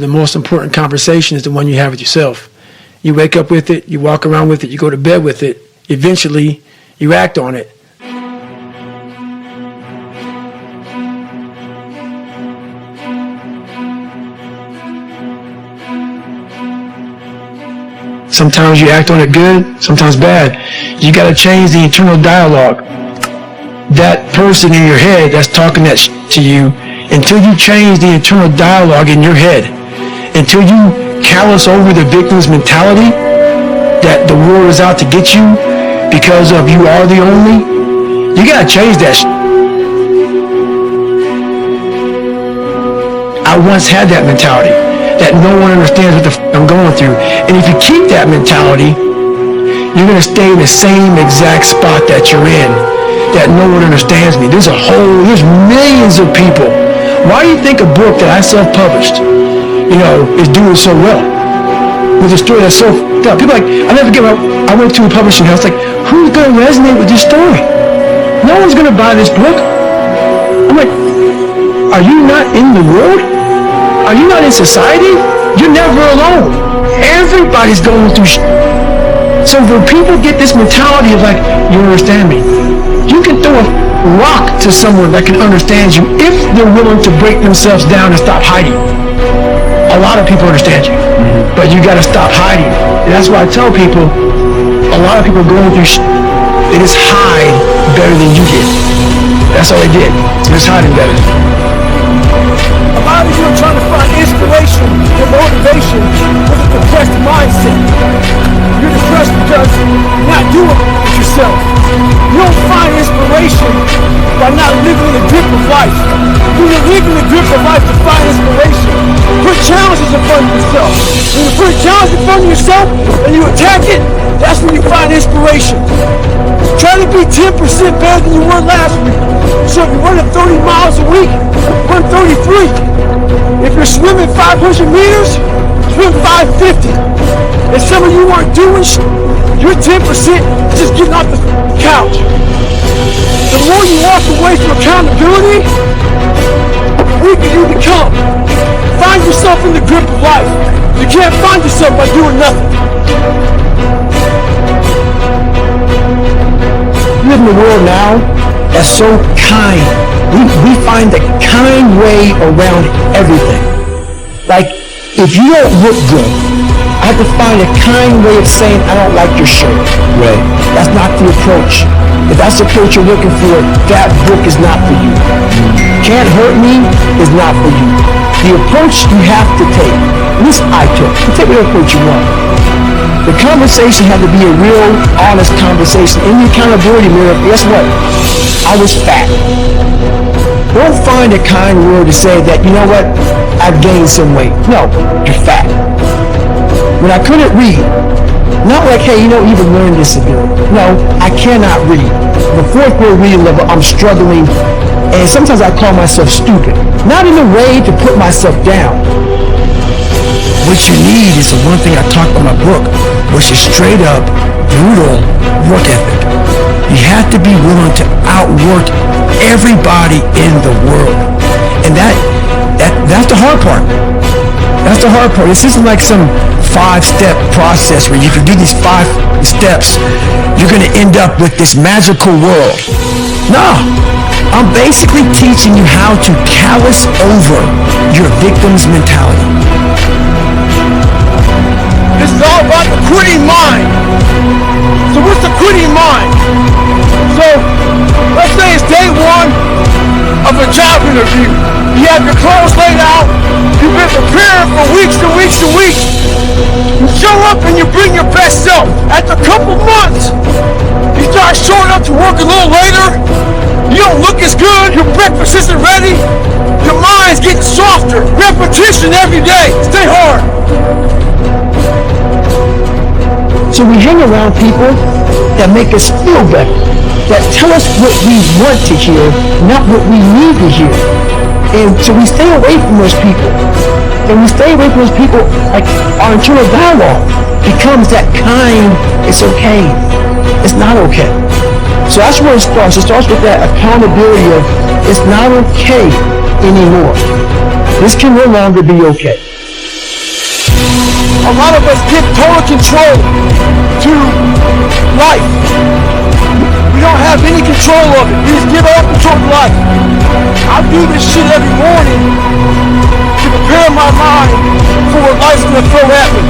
The most important conversation is the one you have with yourself. You wake up with it, you walk around with it, you go to bed with it. Eventually, you act on it. Sometimes you act on it good, sometimes bad. You got to change the internal dialogue. That person in your head that's talking that to you, until you change the internal dialogue in your head, until you callous over the victim's mentality that the world is out to get you because of you are the only, you got to change that. I once had that mentality, that no one understands what the I'm going through. And if you keep that mentality, you're going to stay in the same exact spot that you're in, that no one understands me. There's millions of people. Why do you think a book that I self-published, is doing so well? With a story that's so f***ed up. People are like, I never forget, I went to a publishing house, like, who's going to resonate with this story? No one's going to buy this book. I'm like, are you not in the world? Are you not in society? You're never alone. Everybody's going through shit. So when people get this mentality of like, you understand me, you can throw a rock to someone that can understand you if they're willing to break themselves down and stop hiding. A lot of people understand you, but you got to stop hiding. And that's why I tell people, a lot of people going through shit, they just hide better than you did. That's all they did. They're just hiding better. A lot of you are trying to find inspiration and motivation with a depressed mindset. You're depressed because you're not doing it with yourself. You don't find inspiration by not living in the grip of life. When you live in the grip of life to find inspiration, put challenges in front of yourself. When you put a challenge in front of yourself and you attack it, that's when you find inspiration. Try to be 10% better than you were last week. So if you're running 30 miles a week, run 33. If you're swimming 500 meters, swim 550. And some of you aren't doing shit. You're 10% just getting off the couch. The more you walk away from accountability, the weaker you become. Find yourself in the grip of life. You can't find yourself by doing nothing. We live in a world now that's so kind. We find the kind way around everything. Like, if you don't look good, I have to find a kind way of saying, I don't like your shirt. Right. That's not the approach. If that's the approach you're looking for, that book is not for you. Can't hurt me is not for you. The approach you have to take, at least I took, you take whatever approach you want. The conversation had to be a real, honest conversation. In the accountability mirror, guess what? I was fat. Don't find a kind word to say that, you know what, I've gained some weight. No, you're fat. When I couldn't read, not like, hey, you even learned disability. No, I cannot read. The fourth grade reading level, I'm struggling, and sometimes I call myself stupid. Not in a way to put myself down. What you need is the one thing I talk about in my book, which is straight up, brutal work ethic. You have to be willing to outwork everybody in the world. And that's the hard part. That's the hard part. This isn't like some 5-step process where you can do these 5 steps, you're going to end up with this magical world. No. I'm basically teaching you how to callous over your victim's mentality. This is all about the quitting mind. So what's the quitting mind? So let's say it's day 1 of a job interview. You have your clothes laid out. You've been preparing for weeks and weeks and weeks. You show up and you bring your best self. After a couple months, you start showing up to work a little later. You don't look as good. Your breakfast isn't ready. Your mind's getting softer. Repetition every day. Stay hard. So we hang around people that make us feel better, that tell us what we want to hear, not what we need to hear. And so we stay away from those people. And we stay away from those people, like our internal dialogue becomes that kind, it's okay, it's not okay. So that's where it starts. It starts with that accountability of it's not okay anymore. This can no longer be okay. A lot of us give total control to life. We don't have any control of it. We just give all control to life. I do this shit every morning to prepare my mind for what life's gonna throw at me.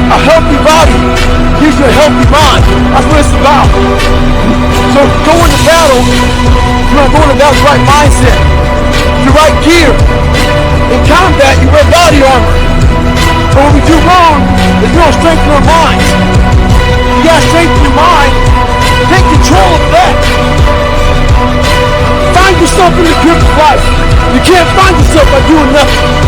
A healthy body gives you a healthy mind. That's what it's about. So go into battle, you don't go into battle with the right mindset, the right gear. In combat, you wear body armor. But what we do wrong is we don't strengthen our minds. You gotta strengthen your mind. Take control of that. Find yourself in the grip of life. You can't find yourself by doing nothing.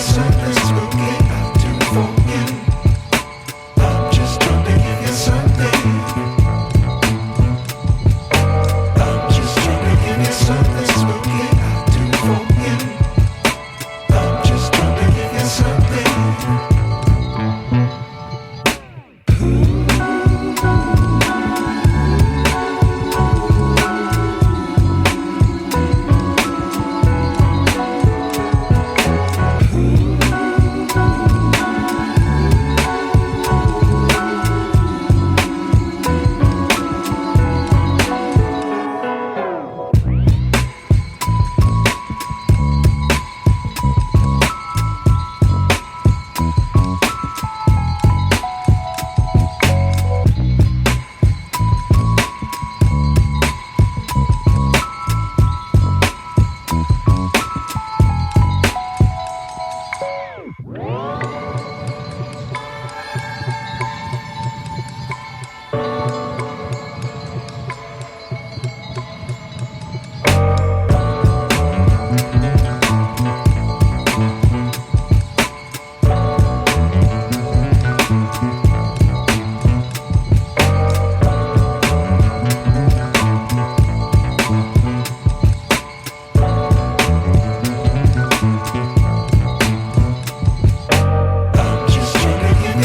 something spooky I'll do for you. I'm just trying to give you something. I'm just trying to give you something spooky I'll do for you. I'm just trying to give you something.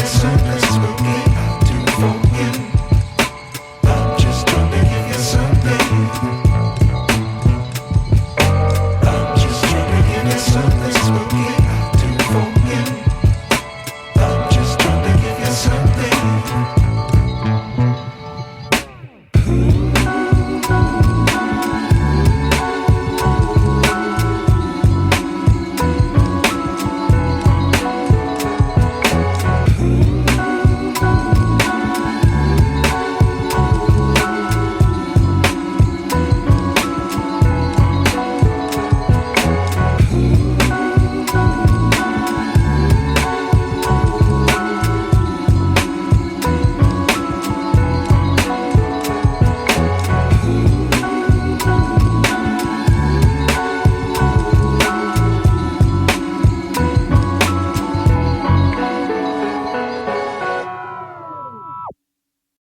Something spooky I'll do for you. I'm just trying to give you something. I'm just trying to give you something spooky.